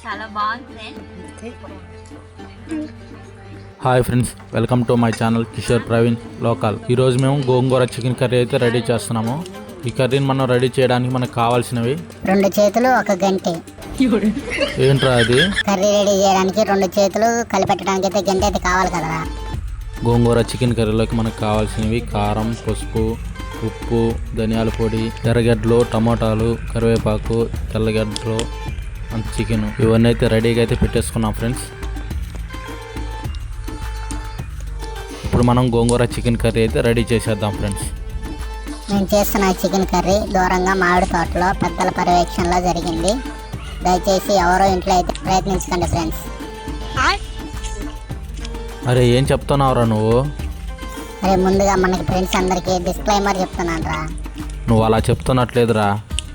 చాలా బాగుంది. Hi friends, welcome to my channel Kishore Praveen local. ఈరోజు మేము గోంగూర చికెన్ కర్రీ అయితే రెడీ చేస్తున్నాము. ఈ కర్రీని మనం రెడీ చేయడానికి మనకు కావాల్సినవి 2 చేతులు 1 గంటె. ఏంట్రా అది? కర్రీ రెడీ చేయడానికి 2 చేతులు కలిపెట్టడానికి అయితే గంటె అయితే కావాలి కదా. గోంగూర చికెన్ కర్రీలోకి మనకు కావాల్సినవి కారం, పసుపు, ఉప్పు, ధనియాల పొడి, ఎర్రగడ్డలు, టమోటాలు, కరివేపాకు, తెల్లగడ్డలు, చికెన్ ఇవన్నీ అయితే రెడీగా అయితే పెట్టేసుకున్నాం ఫ్రెండ్స్. ఇప్పుడు మనం గోంగూర చికెన్ కర్రీ అయితే రెడీ చేసేద్దాం ఫ్రెండ్స్. నేను చేస్తున్న చికెన్ కర్రీ దూరంగా మామిడి తోటలో పెద్దల పర్యవేక్షణలో జరిగింది. దయచేసి ఎవరో ఇంట్లో అయితే ప్రయత్నించకండి ఫ్రెండ్స్. అరే ఏం చెప్తున్నావురా నువ్వు? అరే ముందుగా మనకి ఫ్రెండ్స్ అందరికీ డిస్క్లైమర్ చెప్తున్నాను రా. నువ్వు అలా చెప్తున్నట్లేదురా,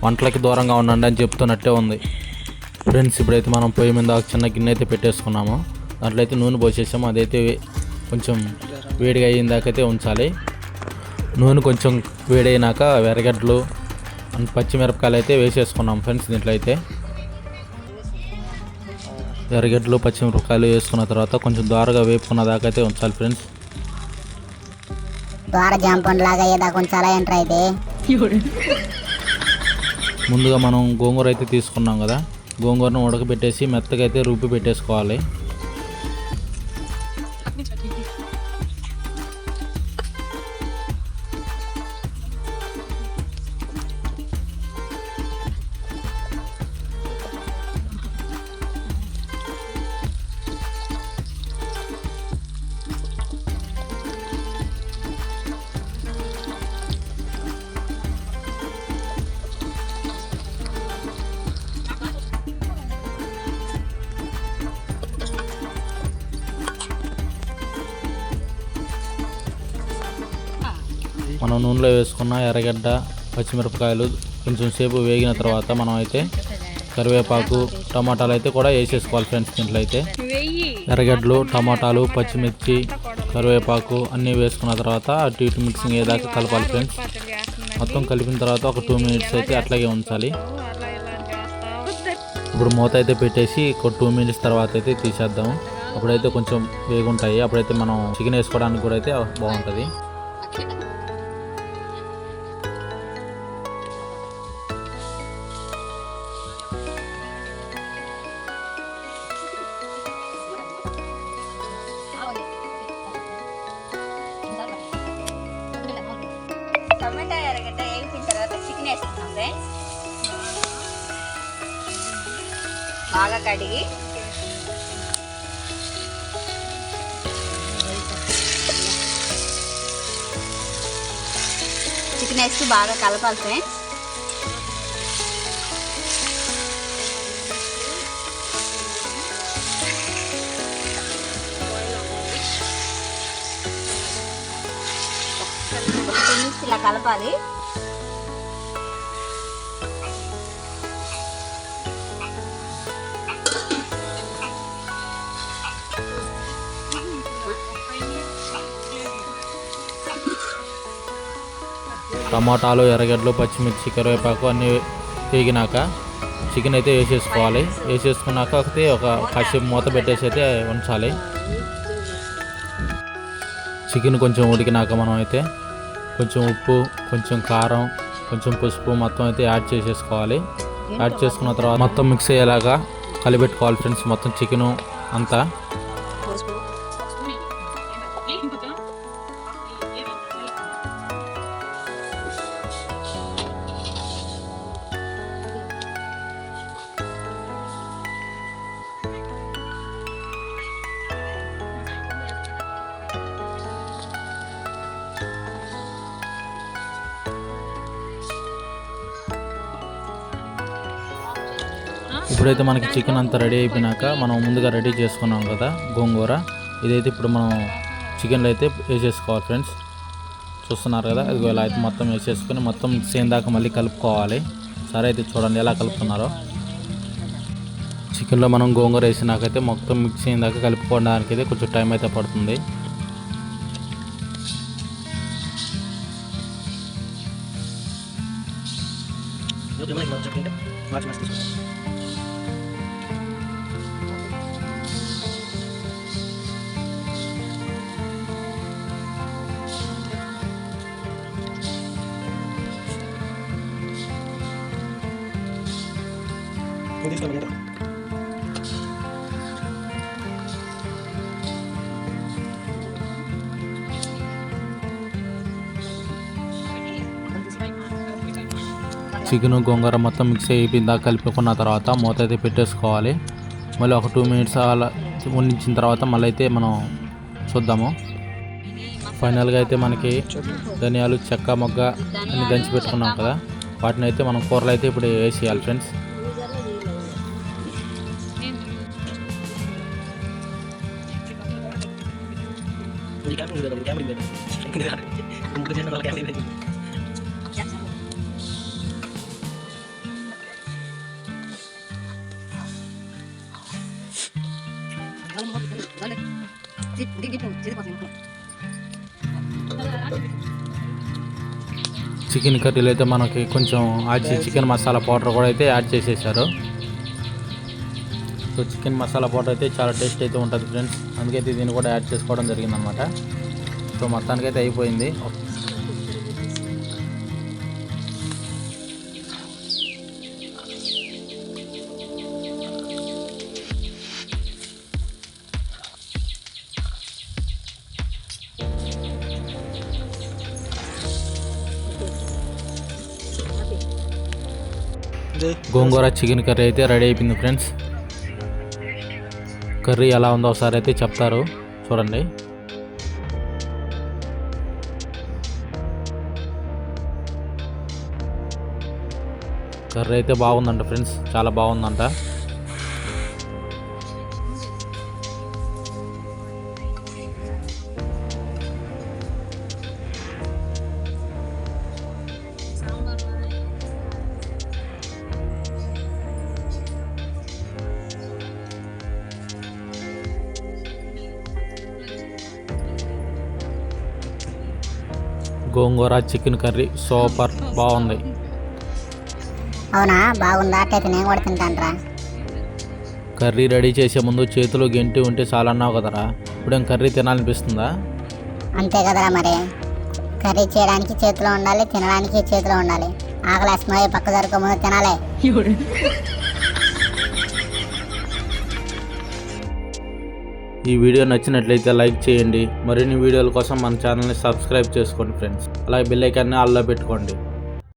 వంటలకి దూరంగా ఉండండి అని చెప్తున్నట్టే ఉంది ఫ్రెండ్స్. ఇప్పుడైతే మనం పొయ్యి మీద ఒక చిన్న గిన్నె అయితే పెట్టేసుకున్నాము. దాంట్లో అయితే నూనె పోసేసాము. అదైతే కొంచెం వేడిగా అయిన దాకైతే ఉంచాలి. నూనె కొంచెం వేడైనాక ఎర్రగడ్డలు, పచ్చిమిరపకాయలు అయితే వేసేసుకున్నాం ఫ్రెండ్స్. దీంట్లో అయితే ఎర్రగడ్డలు, పచ్చిమిరపకాయలు వేసుకున్న తర్వాత కొంచెం దోరగా వేపుకున్న దాకా అయితే ఉంచాలి ఫ్రెండ్స్. ద్వార జాంపండు లాగా అయ్యేదాకా ఉంచాలా ఏంట్రా ఇది? ముందుగా మనం గోంగూర అయితే తీసుకున్నాం కదా, గోంగూరను ఉడకబెట్టేసి మెత్తగా అయితే రుబ్బి పెట్టేసుకోవాలి. మనం నూనెలో వేసుకున్న ఎర్రగడ్డ, పచ్చిమిరపకాయలు కొంచెం సేపు వేగిన తర్వాత మనం అయితే కరివేపాకు, టమాటాలు అయితే కూడా వేసేసుకోవాలి ఫ్రెండ్స్. దీంట్లో అయితే ఎర్రగడ్డలు, టమాటాలు, పచ్చిమిర్చి, కరివేపాకు అన్నీ వేసుకున్న తర్వాత అటు ఇటు మిక్సింగ్ అయ్యేదాకా కలపాలి ఫ్రెండ్స్. మొత్తం కలిపిన తర్వాత ఒక 2 మినిట్స్ అయితే అట్లాగే ఉంచాలి. ఇప్పుడు మూత అయితే పెట్టేసి ఒక 2 మినిట్స్ తర్వాత అయితే తీసేద్దాము. అప్పుడైతే కొంచెం వేగుంటాయి. అప్పుడైతే మనం చికెన్ వేసుకోవడానికి కూడా అయితే బాగుంటుంది. టమాటా ఎర్రగడ్డ వేగిన తర్వాత చికెన్ వేసుకుంటాం ఫ్రెండ్స్. బాగా కడిగి చికెన్ వేసి బాగా కలపాలి ఫ్రెండ్స్. ఇలా కలపాలి. టమాటాలు, ఎర్రగడ్డలు, పచ్చిమిర్చి, కరివేపాకు అన్నీ వేగినాక చికెన్ అయితే వేసేసుకోవాలి. వేసేసుకున్నాక ఒక కాసేపు మూత పెట్టేసి అయితే ఉంచాలి. చికెన్ కొంచెం ఉడికినాక మనం అయితే కొంచెం ఉప్పు, కొంచెం కారం, కొంచెం పసుపు మొత్తం అయితే యాడ్ చేసేసుకోవాలి. యాడ్ చేసుకున్న తర్వాత మొత్తం మిక్స్ అయ్యేలాగా కలిపెట్టుకోవాలి ఫ్రెండ్స్, మొత్తం చికెను అంతా. ఇప్పుడైతే మనకి చికెన్ అంతా రెడీ అయిపోయినాక మనం ముందుగా రెడీ చేసుకున్నాం కదా గోంగూర, ఇదైతే ఇప్పుడు మనం చికెన్లో అయితే వేసేసుకోవాలి ఫ్రెండ్స్. చూస్తున్నారు కదా, ఇది ఇలా అయితే మొత్తం వేసేసుకొని మొత్తం మిక్స్ అయిన దాకా మళ్ళీ కలుపుకోవాలి. సరే అయితే చూడండి ఎలా కలుపుతున్నారో. చికెన్లో మనం గోంగూర వేసినాకైతే మొత్తం మిక్స్ అయిన దాకా కలుపుకోవడానికి అయితే కొంచెం టైం అయితే పడుతుంది. చికెన్ గోంగూర మొత్తం మిక్స్ అయిపోయిందా కలుపుకున్న తర్వాత మూత అయితే పెట్టేసుకోవాలి. మళ్ళీ ఒక 2 మినిట్స్ అలా ఉండించిన తర్వాత మళ్ళీ అయితే మనం చూద్దాము. ఫైనల్గా అయితే మనకి ధనియాలు, చెక్క, మొగ్గ అన్ని దంచి పెట్టుకున్నాం కదా, వాటిని అయితే మనం కూరలు అయితే ఇప్పుడు వేసేయాలి ఫ్రెండ్స్. చికెన్ కర్రీలో అయితే మనకి కొంచెం చికెన్ మసాలా పౌడర్ కూడా అయితే యాడ్ చేసేసారు. సో చికెన్ మసాలా పౌడర్ అయితే చాలా టేస్ట్ అయితే ఉంటుంది ఫ్రెండ్స్, అందుకైతే దీన్ని కూడా యాడ్ చేసుకోవడం జరిగిందనమాట. సో మొత్తానికైతే అయిపోయింది. గోంగూర చికెన్ కర్రీ అయితే రెడీ అయిపోయింది ఫ్రెండ్స్. కర్రీ ఎలా ఉందో ఒకసారి అయితే చెప్తారు చూడండి. కర్రీ అయితే బాగుందంట ఫ్రెండ్స్, చాలా బాగుందంట. గోంగూర చికెన్ కర్రీ సూపర్, బాగుంది. అవునా, బాగుందా? అట్టయితే నేను కూడా తింటానురా. కర్రీ రెడీ చేసే ముందు చేతిలో గెంటి ఉంటే చాలా అన్నావు కదరా, ఇప్పుడేం కర్రీ తినాలనిపిస్తుందా? అంతే కదరా మరి, కర్రీ చేయడానికి చేతిలో ఉండాలి, తినడానికి చేతిలో ఉండాలి. ఆకలి అస్మాయి పక్క జరుగు ముందు తినాలి. ఈ వీడియో నచ్చినట్లయితే లైక్ చేయండి. మరిన్ని వీడియోల కోసం మన ఛానల్ని సబ్స్క్రైబ్ చేసుకోండి ఫ్రెండ్స్. అలాగే బెల్ ఐకాన్ని ఆల్లో పెట్టుకోండి.